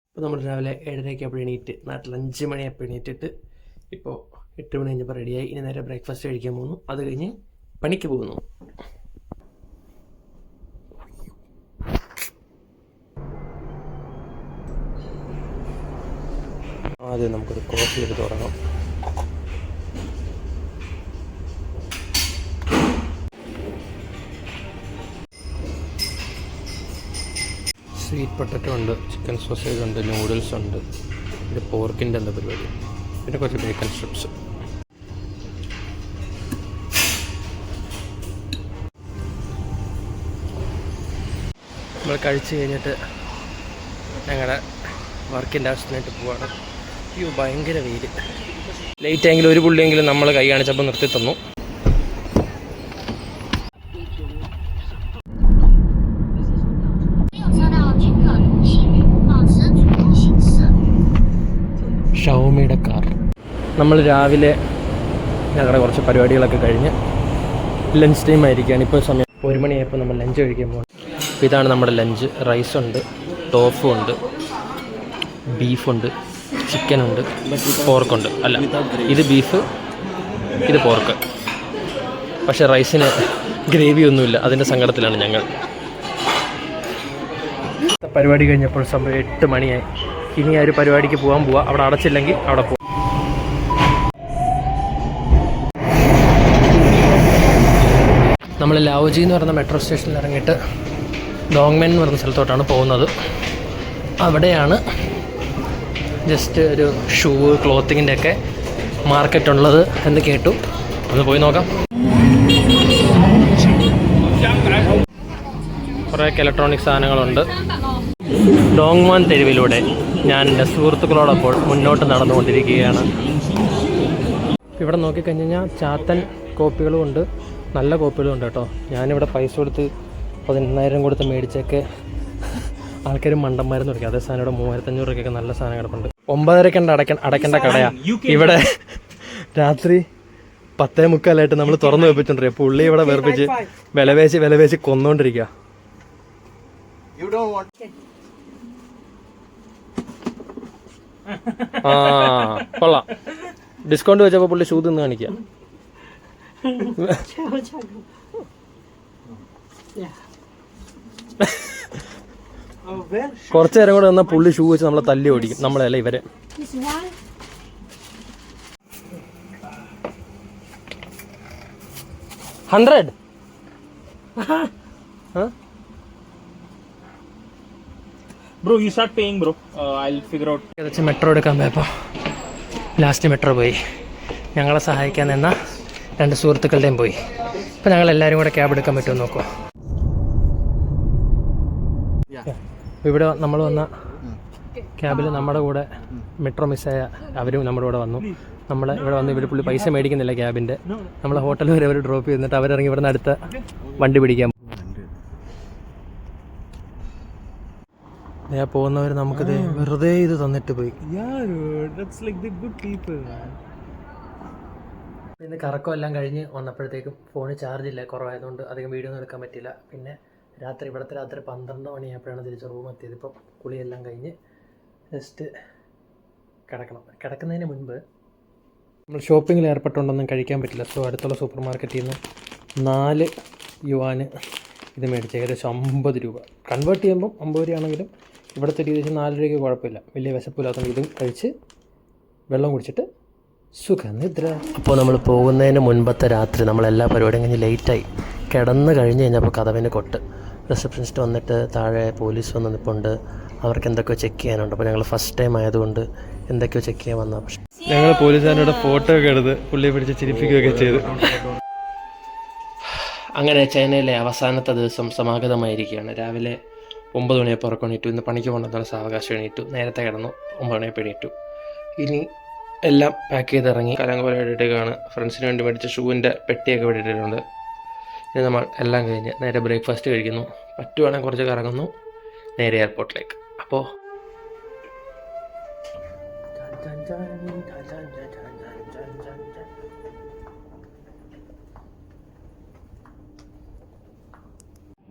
ഇപ്പോൾ നമ്മൾ രാവിലെ 7:30 എണീറ്റ്, നാട്ടിൽ 5 മണിയപ്പോൾ എണീറ്റിട്ട് ഇപ്പോൾ 8 മണി കഴിഞ്ഞപ്പോൾ റെഡിയായി. ഇനി നേരെ ബ്രേക്ക്ഫാസ്റ്റ് കഴിക്കാൻ പോകുന്നു. അത് കഴിഞ്ഞ് പണിക്ക് പോകുന്നു. ആദ്യം നമുക്കൊരു കോഫി എടുത്ത് തുടങ്ങാം. സ്വീറ്റ് പൊട്ടറ്റോ ഉണ്ട്, ചിക്കൻ സോസേജ് ഉണ്ട്, നൂഡിൽസ് ഉണ്ട്, ഇത് പോർക്കിൻ്റെ എന്താ പരിപാടി. പിന്നെ കുറച്ച് ബേക്കൺ സ്ട്രിപ്സ്. നമ്മൾ കഴിച്ച് കഴിഞ്ഞിട്ട് ഞങ്ങളുടെ വർക്കിൻ്റെ ആവശ്യത്തിനായിട്ട് പോവാണ്. അയ്യോ ഭയങ്കര വെയിൽ. ലേറ്റ് ആയെങ്കിലും ഒരു പുള്ളിയെങ്കിലും നമ്മൾ കൈ കാണിച്ചപ്പോൾ നിർത്തി തന്നു. ഷവോമിയുടെ കാർ. നമ്മൾ രാവിലെ ഞങ്ങളുടെ കുറച്ച് പരിപാടികളൊക്കെ കഴിഞ്ഞ് ലഞ്ച് ടൈം ആയിരിക്കുകയാണ്. ഇപ്പോൾ സമയം 1 മണിയായപ്പോൾ നമ്മൾ ലഞ്ച് കഴിക്കാൻ പോകും. അപ്പോൾ ഇതാണ് നമ്മുടെ ലഞ്ച്. റൈസുണ്ട്, ടോഫു ഉണ്ട്, ബീഫുണ്ട്, ചിക്കനുണ്ട്, പോർക്കുണ്ട്. അല്ല, ഇത് ബീഫ്, ഇത് പോർക്ക്. പക്ഷേ റൈസിന് ഗ്രേവി ഒന്നുമില്ല. അതിൻ്റെ സങ്കടത്തിലാണ് ഞങ്ങൾ. പരിപാടി കഴിഞ്ഞപ്പോൾ സമയം 8 മണിയായി. ഇനി ആ ഒരു പരിപാടിക്ക് പോകാൻ പോവാം. അവിടെ അടച്ചില്ലെങ്കിൽ അവിടെ പോകും. നമ്മൾ ലാവോജി എന്ന് പറയുന്ന മെട്രോ സ്റ്റേഷനിൽ ഇറങ്ങിയിട്ട് ഡോങ്മെൻ എന്ന് പറയുന്ന സ്ഥലത്തോട്ടാണ് പോകുന്നത്. അവിടെയാണ് ജസ്റ്റ് ഒരു ഷൂ ക്ലോത്തിങ്ങിൻ്റെ ഒക്കെ മാർക്കറ്റ് ഉള്ളത് എന്ന് കേട്ടു. ഒന്ന് പോയി നോക്കാം. കുറേയൊക്കെ ഇലക്ട്രോണിക് സാധനങ്ങളുണ്ട്. ഡോങ്മാൻ തെരുവിലൂടെ ഞാൻ എൻ്റെ സുഹൃത്തുക്കളോടൊപ്പോൾ മുന്നോട്ട് നടന്നുകൊണ്ടിരിക്കുകയാണ്. ഇവിടെ നോക്കിക്കഴിഞ്ഞാൽ ചാത്തൻ കോപ്പികളും ഉണ്ട്, നല്ല കോപ്പികളും ഉണ്ട് കേട്ടോ. ഞാനിവിടെ പൈസ കൊടുത്ത് 11,000 കൊടുത്ത് മേടിച്ചൊക്കെ ആൾക്കാർ മണ്ടന്മാരെന്ന് വിളിക്കും. അതേ സാധനം ഇവിടെ 3,500 രൂപയ്ക്കൊക്കെ നല്ല സാധനം കിടപ്പുണ്ട്. 9:30 അടയ്ക്കേണ്ട കടയാണ്. ഇവിടെ രാത്രി 10:45 നമ്മൾ തുറന്നു വെപ്പിച്ചോണ്ടിരിക്കുക. പുള്ളി ഇവിടെ വെറുപ്പിച്ച് വിലവേച്ച് കൊന്നുകൊണ്ടിരിക്കുക. ആ കൊള്ളാം. ഡിസ്കൗണ്ട് വെച്ചപ്പോൾ പുള്ളി ഷൂ തിന്ന് കാണിക്കുക. കുറച്ചു നേരം കൂടെ വന്നാൽ പുള്ളി ഷൂ വെച്ച് നമ്മളെ തല്ലി ഓടിക്കും. നമ്മളല്ല ഇവരെ. $100. Bro, you start paying, bro. I'll figure out. Metro എടുക്കാൻ പോയപ്പോൾ ലാസ്റ്റ് മെട്രോ പോയി. ഞങ്ങളെ സഹായിക്കാൻ നിന്ന 2 സുഹൃത്തുക്കളുടെയും പോയി. ഇപ്പം ഞങ്ങളെല്ലാവരും കൂടെ ക്യാബ് എടുക്കാൻ പറ്റുമോ നോക്കുക. ഇവിടെ നമ്മൾ വന്ന ക്യാബിൽ നമ്മുടെ കൂടെ മെട്രോ മിസ്സായ അവരും നമ്മുടെ കൂടെ വന്നു. നമ്മൾ ഇവിടെ വന്ന് ഇവർ പുള്ളി പൈസ മേടിക്കുന്നില്ല ക്യാബിൻ്റെ. നമ്മളെ ഹോട്ടൽ വരെ അവർ ഡ്രോപ്പ് ചെയ്തിട്ട് അവരിറങ്ങി ഇവിടെ നിന്ന് അടുത്ത വണ്ടി പിടിക്കാൻ. ഞാൻ പോകുന്നവർ നമുക്കിത് വെറുതെ ഇത് തന്നിട്ട് പോയി. ഇന്ന് കറക്കം എല്ലാം കഴിഞ്ഞ് വന്നപ്പോഴത്തേക്കും ഫോണിൽ ചാർജില്ല, കുറവായതുകൊണ്ട് അധികം വീഡിയോ ഒന്നും എടുക്കാൻ പറ്റില്ല. പിന്നെ ഇവിടുത്തെ രാത്രി 12 മണിയായപ്പോഴാണ് തിരിച്ച് റൂം എത്തിയത്. ഇപ്പം കുളിയെല്ലാം കഴിഞ്ഞ് ജസ്റ്റ് കിടക്കുന്നതിന് മുൻപ് നമ്മൾ ഷോപ്പിങ്ങിൽ ഏർപ്പെട്ടുകൊണ്ടൊന്നും കഴിക്കാൻ പറ്റില്ല. സോ അടുത്തുള്ള സൂപ്പർ മാർക്കറ്റിൽ നിന്ന് 4 യുവാന് ഇത് മേടിച്ച് ഏകദേശം 50 രൂപ. കൺവേർട്ട് ചെയ്യുമ്പം 50 രൂപയാണെങ്കിലും ഇവിടുത്തെ ഏകദേശം 4 രൂപയ്ക്ക് കുഴപ്പമില്ല. വലിയ വിശപ്പില്ലാത്തതുകൊണ്ട് ഇതും കഴിച്ച് വെള്ളം കുടിച്ചിട്ട് സുഖനിദ്ര. അപ്പോൾ നമ്മൾ പോകുന്നതിന് മുൻപത്തെ രാത്രി നമ്മളെല്ലാ പരിപാടിയും കഴിഞ്ഞ് ലേറ്റായി. കിടന്ന് കഴിഞ്ഞ് കഴിഞ്ഞപ്പോൾ കതവിന് കൊട്ട്. റിസപ്ഷനിസ്റ്റ് വന്നിട്ട് താഴെ പോലീസ് വന്ന് നിൽപ്പുണ്ട്. അവർക്ക് എന്തൊക്കെയോ ചെക്ക് ചെയ്യാനുണ്ട്. അപ്പോൾ ഞങ്ങൾ ഫസ്റ്റ് ടൈം ആയതുകൊണ്ട് എന്തൊക്കെയോ ചെക്ക് ചെയ്യാൻ വന്നാൽ പക്ഷേ ഞങ്ങൾ പോലീസുകാരുടെ ഫോട്ടോ ഒക്കെ എടുത്ത് പുള്ളിയെ പിടിച്ച് ചിരിപ്പിക്കുകയൊക്കെ ചെയ്തു. അങ്ങനെ ചൈനയിലെ അവസാനത്തെ ദിവസം സമാഗതമായിരിക്കുകയാണ്. രാവിലെ 9 മണിയപ്പോൾ ഉറക്കണീറ്റു. ഇന്ന് പണിക്ക് പോകണമെന്നുള്ള സാവകാശം എണീറ്റു. നേരത്തെ കിടന്നു. 9 മണിയപ്പോൾ എണീറ്റു. ഇനി എല്ലാം പാക്ക് ചെയ്തിറങ്ങി. കലങ്കോല ഇട്ടിട്ടാണ്. ഫ്രണ്ട്സിന് വേണ്ടി മേടിച്ച ഷൂവിൻ്റെ പെട്ടിയൊക്കെ ഇട്ടിട്ടുണ്ട്. ഇനി നമ്മൾ എല്ലാം കഴിഞ്ഞ് നേരെ ബ്രേക്ക്ഫാസ്റ്റ് കഴിക്കുന്നു. പറ്റുവാണെങ്കിൽ കുറച്ച് കറങ്ങുന്നു, നേരെ എയർപോർട്ടിലേക്ക്. അപ്പോൾ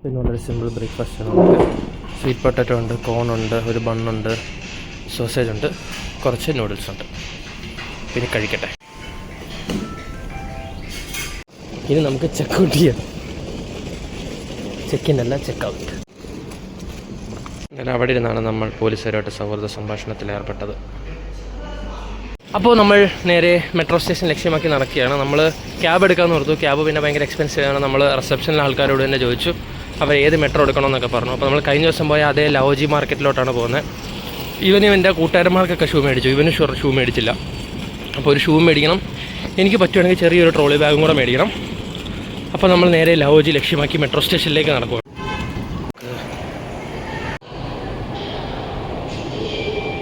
പിന്നെ വളരെ സിമ്പിൾ ബ്രേക്ക്ഫാസ്റ്റാണ് നമുക്ക്. സ്വീറ്റ് പൊട്ടാറ്റോ ഉണ്ട്, കോണുണ്ട്, ഒരു ബണ്ണുണ്ട്, സോസേജ് ഉണ്ട്, കുറച്ച് നൂഡിൽസ് ഉണ്ട്. പിന്നെ കഴിക്കട്ടെ. ഇനി നമുക്ക് ചെക്കൗട്ട് ചെയ്യാം. ചെക്ക് ഇൻ അല്ല, ചെക്കൗട്ട്. അങ്ങനെ അവിടെ ഇരുന്നാണ് നമ്മൾ പോലീസുകാരുമായിട്ട് സൗഹൃദ സംഭാഷണത്തിൽ ഏർപ്പെട്ടത്. അപ്പോൾ നമ്മൾ നേരെ മെട്രോ സ്റ്റേഷൻ ലക്ഷ്യമാക്കി നടക്കുകയാണ്. നമ്മൾ ക്യാബ് എടുക്കാമെന്ന് ഓർത്തു. ക്യാബ് പിന്നെ ഭയങ്കര എക്സ്പെൻസീവ് ആണ്. നമ്മൾ റിസപ്ഷനിലെ ആൾക്കാരോട് തന്നെ ചോദിച്ചു, അവർ ഏത് മെട്രോ എടുക്കണമെന്നൊക്കെ പറഞ്ഞു. അപ്പോൾ നമ്മൾ കഴിഞ്ഞ ദിവസം പോയ അതേ ലാവോജി മാർക്കറ്റിലോട്ടാണ് പോകുന്നത്. ഇവൻ്റെ കൂട്ടുകാരന്മാർക്കൊക്കെ ഷൂ മേടിച്ചു, ഇവന് ഷൂ മേടിച്ചില്ല. അപ്പോൾ ഒരു ഷൂ മേടിക്കണം, എനിക്ക് പറ്റുവാണെങ്കിൽ ചെറിയൊരു ട്രോളി ബാഗും കൂടെ മേടിക്കണം. അപ്പോൾ നമ്മൾ നേരെ ലഹോജി ലക്ഷ്യമാക്കി മെട്രോ സ്റ്റേഷനിലേക്ക് നടക്കുക.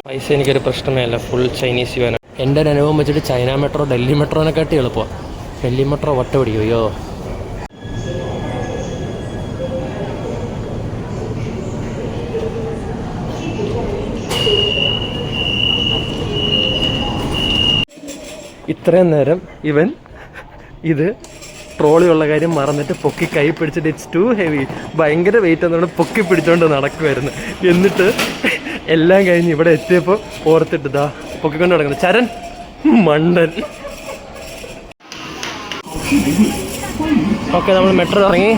പൈസ എനിക്കൊരു പ്രശ്നമേ അല്ല, ഫുൾ ചൈനീസ് യുവാൻ. എൻ്റെ ഒരു അനുഭവം വെച്ചിട്ട് ചൈന മെട്രോ ഡൽഹി മെട്രോനെക്കാട്ടി എളുപ്പമാണ്. ഡൽഹി മെട്രോ ഒറ്റ പിടിക്കും. അയ്യോ, ഇത്രയും നേരം ഇവൻ ഇത് ട്രോളിയുള്ള കാര്യം മറന്നിട്ട് പൊക്കി കൈ പിടിച്ചിട്ട് ഇറ്റ്സ് ടു ഹെവി, ഭയങ്കര വെയിറ്റ് എന്നുകൊണ്ട് പൊക്കി പിടിച്ചുകൊണ്ട് നടക്കുമായിരുന്നു. എന്നിട്ട് എല്ലാം കഴിഞ്ഞ് ഇവിടെ എത്തിയപ്പോൾ ഓർത്തിട്ട് ഇതാ പൊക്കിക്കൊണ്ട് നടക്കുന്നത്. ചരൺ മണ്ടൻ. ഓക്കെ, നമ്മൾ മെട്രോ ഇറങ്ങി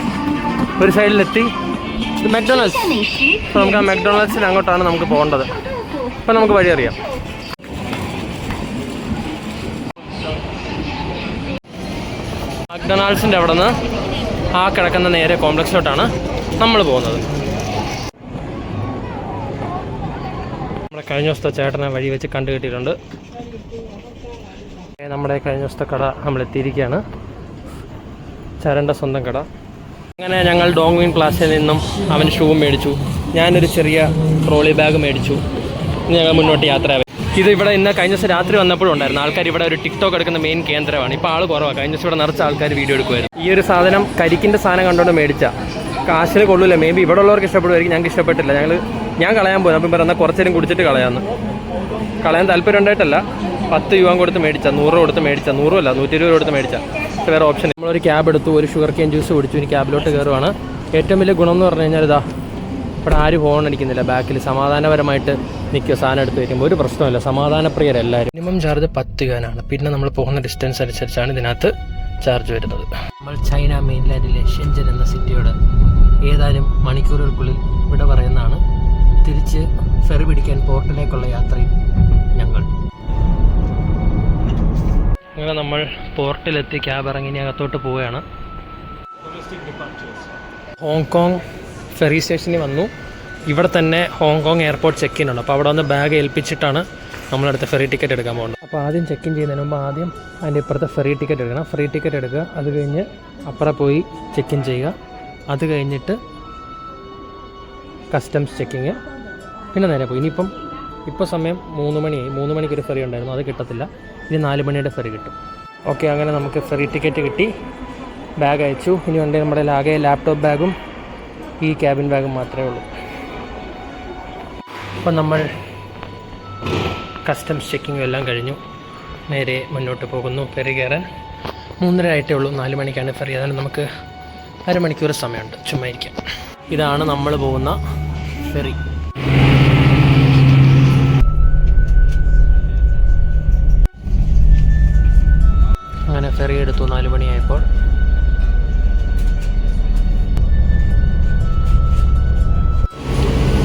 ഒരു സൈഡിലെത്തി. ഇത് മെക്ഡൊണാൾഡ്സ്. അപ്പോൾ നമുക്ക് ആ മെക്ഡൊണാൾഡ്സിന് അങ്ങോട്ടാണ് നമുക്ക് പോകേണ്ടത്. അപ്പോൾ നമുക്ക് വഴി അറിയാം. മക്ഡൊണാൾഡ്സിൻ്റെ അവിടെ നിന്ന് ആ കിടക്കുന്ന നേരെ കോംപ്ലക്സിലോട്ടാണ് നമ്മൾ പോകുന്നത്. നമ്മുടെ കഴിഞ്ഞ ദിവസത്തെ ചേട്ടനെ വഴി വെച്ച് കണ്ടു കിട്ടിയിട്ടുണ്ട്. നമ്മുടെ കഴിഞ്ഞ ദിവസത്തെ കട നമ്മളെത്തിയിരിക്കുകയാണ്, ചരൻ്റെ സ്വന്തം കട. അങ്ങനെ ഞങ്ങൾ ഡോങ്വിൻ പ്ലാസയിൽ നിന്നും അവൻ ഷൂ മേടിച്ചു, ഞാനൊരു ചെറിയ ട്രോളി ബാഗ് മേടിച്ചു. ഞങ്ങൾ മുന്നോട്ട് യാത്ര. ഇത് ഇവിടെ ഇന്ന് കഴിഞ്ഞ ദിവസം രാത്രി വന്നപ്പോഴും ഉണ്ടായിരുന്നു. ആൾക്കാർ ഇവിടെ ഒരു ടിക്ടോക്ക് എടുക്കുന്ന മെയിൻ കേന്ദ്രമാണ്. ഇപ്പോൾ ആൾ കുറവാണ്. കഴിഞ്ഞ ദിവസം ഇവിടെ നിറച്ച ആൾക്കാർ വീഡിയോ എടുക്കുമായിരുന്നു. ഈ ഒരു സാധനം കരിക്കിൻ്റെ സാധനം കണ്ടുകൊണ്ട് മേടിച്ച കാശിന് കൊള്ളില്ല. മേ ബി ഇവിടെ ഉള്ളവർക്ക് ഇഷ്ടപ്പെടുമായിരിക്കും, ഞങ്ങൾക്ക് ഇഷ്ടപ്പെട്ടില്ല. ഞാൻ കളയാൻ പോയി. അപ്പം പറഞ്ഞാൽ കുറച്ചേരും കുടിച്ചിട്ട് കളയാമെന്ന്. കളയാൻ താല്പര്യം ഉണ്ടായിട്ടല്ല, 10 രൂപ കൊടുത്ത് മേടിച്ച, 100 കൊടുത്ത് മേടിച്ച, 100 അല്ല 120 കൊടുത്ത് മേടിച്ച. വേറെ ഓപ്ഷൻ. നമ്മളൊരു ക്യാബ് എടുത്തു, ഒരു ഷുഗർ കെയിൻ ജ്യൂസ് കുടിച്ചു. ഇനി ക്യാബിലോട്ട് കയറുവാണ്. ഏറ്റവും വലിയ ഗുണം എന്ന് പറഞ്ഞു കഴിഞ്ഞാൽ ഇതാ ഇവിടെ ആരും ഹോൺ അടിക്കുന്നില്ല. ബാക്കിൽ സമാധാനപരമായിട്ട് നിൽക്കുക. സാധനം എടുത്ത് വയ്ക്കുമ്പോൾ ഒരു പ്രശ്നമില്ല, സമാധാനപ്രിയരെല്ലാവരും. Minimum charge 10 യുവാനാണ്. പിന്നെ നമ്മൾ പോകുന്ന ഡിസ്റ്റൻസ് അനുസരിച്ചാണ് ഇതിനകത്ത് ചാർജ് വരുന്നത്. നമ്മൾ ചൈന മെയിൻലാൻഡിലെ ഷെൻജൻ എന്ന സിറ്റിയോട് ഏതാനും മണിക്കൂറുകൾക്കുള്ളിൽ വിട പറയുന്നതാണ്. തിരിച്ച് ഫെറി പിടിക്കാൻ പോർട്ടിലേക്കുള്ള യാത്രയിൽ ഞങ്ങൾ. അങ്ങനെ നമ്മൾ പോർട്ടിലെത്തി ക്യാബ് ഇറങ്ങി ഇനി അകത്തോട്ട് പോവുകയാണ്. ഹോങ്കോങ് ഫെറി സ്റ്റേഷനിൽ വന്നു. ഇവിടെ തന്നെ ഹോങ്കോങ് എയർപോർട്ട് ചെക്ക് ഇൻ ഉണ്ട്. അപ്പോൾ അവിടെ വന്ന് ബാഗ് ഏൽപ്പിച്ചിട്ടാണ് നമ്മളടുത്ത് ഫെറി ടിക്കറ്റ് എടുക്കാൻ പോകുന്നത്. അപ്പോൾ ആദ്യം ചെക്ക് ഇൻ ചെയ്യുന്നതിന് മുമ്പ് ആദ്യം അതിൻ്റെ ഇപ്പുറത്തെ ഫെറി ടിക്കറ്റ് എടുക്കണം. ഫെറി ടിക്കറ്റ് എടുക്കുക, അത് കഴിഞ്ഞ് അപ്പുറം പോയി ചെക്ക് ഇൻ ചെയ്യുക. അത് കഴിഞ്ഞിട്ട് കസ്റ്റംസ് ചെക്കിങ്, പിന്നെ നേരെ പോയി. ഇപ്പോൾ സമയം 3 മണിയായി. 3 മണിക്കൊരു ഫെറി ഉണ്ടായിരുന്നു, അത് കിട്ടത്തില്ല. ഇനി 4 മണിയുടെ ഫെറി കിട്ടും. ഓക്കെ, അങ്ങനെ നമുക്ക് ഫെറി ടിക്കറ്റ് കിട്ടി. ബാഗ് അയച്ചു. ഇനി ഉണ്ട് നമ്മുടെ ആകെ ലാപ്ടോപ്പ് ബാഗും ഈ ക്യാബിൻ ബാഗും മാത്രമേ ഉള്ളൂ. അപ്പം നമ്മൾ കസ്റ്റംസ് ചെക്കിങ്ങും എല്ലാം കഴിഞ്ഞു. നേരെ മുന്നോട്ട് പോകുന്നു ഫെറി കയറാൻ. 3:30 ആയിട്ടേ ഉള്ളൂ. 4 മണിക്കാണ് ഫെറി. അതാണ് നമുക്ക് അരമണിക്കൂർ സമയമുണ്ട് ചുമ്മാ ഇരിക്കാം. ഇതാണ് നമ്മൾ പോകുന്ന ഫെറി. അങ്ങനെ ഫെറി എടുത്തു 4 മണിയായപ്പോൾ.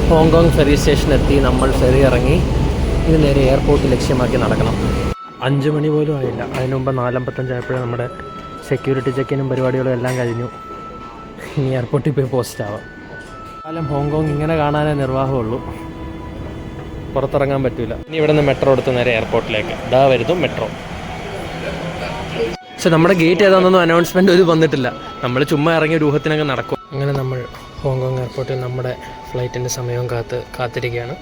ഹോങ്കോങ് ഫെറി സ്റ്റേഷനെത്തി. നമ്മൾ ഫെറി ഇറങ്ങി. ഇത് നേരെ എയർപോർട്ട് ലക്ഷ്യമാക്കി നടക്കണം. 5 മണി പോലും ആയില്ല. അതിന് മുമ്പ് 4:55 ആയപ്പോഴേ നമ്മുടെ സെക്യൂരിറ്റി ചെക്കിനും പരിപാടികളും എല്ലാം കഴിഞ്ഞു. ഇനി എയർപോർട്ടിൽ പോയി പോസ്റ്റ് ആവാം. കാലം ഹോങ്കോങ് ഇങ്ങനെ കാണാനേ നിർവാഹമുള്ളൂ, പുറത്തിറങ്ങാൻ പറ്റില്ല. ഇനി ഇവിടെ നിന്ന് മെട്രോ എടുത്ത് നേരെ എയർപോർട്ടിലേക്ക്. ഇതാ വരുന്നു മെട്രോ. പക്ഷെ നമ്മുടെ ഗേറ്റ് ഏതാണെന്നൊന്നും അനൗൺസ്മെൻ്റ് ഒരു വന്നിട്ടില്ല. നമ്മൾ ചുമ്മാ ഇറങ്ങിയ രൂപത്തിനൊക്കെ നടക്കും. അങ്ങനെ നമ്മൾ ഹോങ്കോങ് എയർപോർട്ടിൽ നമ്മുടെ ഫ്ലൈറ്റിൻ്റെ സമയവും കാത്തിരിക്കുകയാണ്.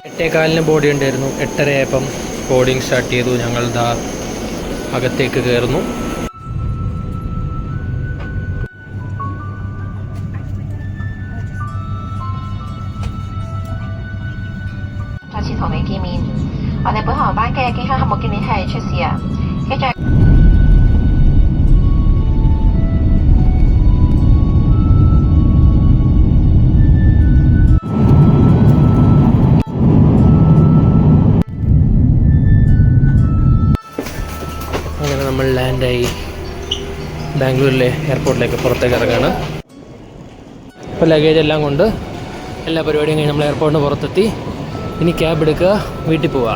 8:15 ബോർഡിംഗ് ഉണ്ടായിരുന്നു. 8:30 ആയപ്പം ബോർഡിംഗ് സ്റ്റാർട്ട് ചെയ്തു. ഞങ്ങൾ ദാ അകത്തേക്ക് കയറുന്നു. അങ്ങനെ നമ്മൾ ലാൻഡായി ബാംഗ്ലൂരിലെ എയർപോർട്ടിലേക്ക് പുറത്തേക്ക് ഇറങ്ങുകയാണ്. ഇപ്പോൾ ലഗേജ് എല്ലാം കൊണ്ട് എല്ലാ പരിപാടിയും കഴിഞ്ഞ് നമ്മൾ എയർപോർട്ടിന് പുറത്തെത്തി. ഇനി ക്യാബ് എടുക്കുക, വീട്ടിൽ പോവുക.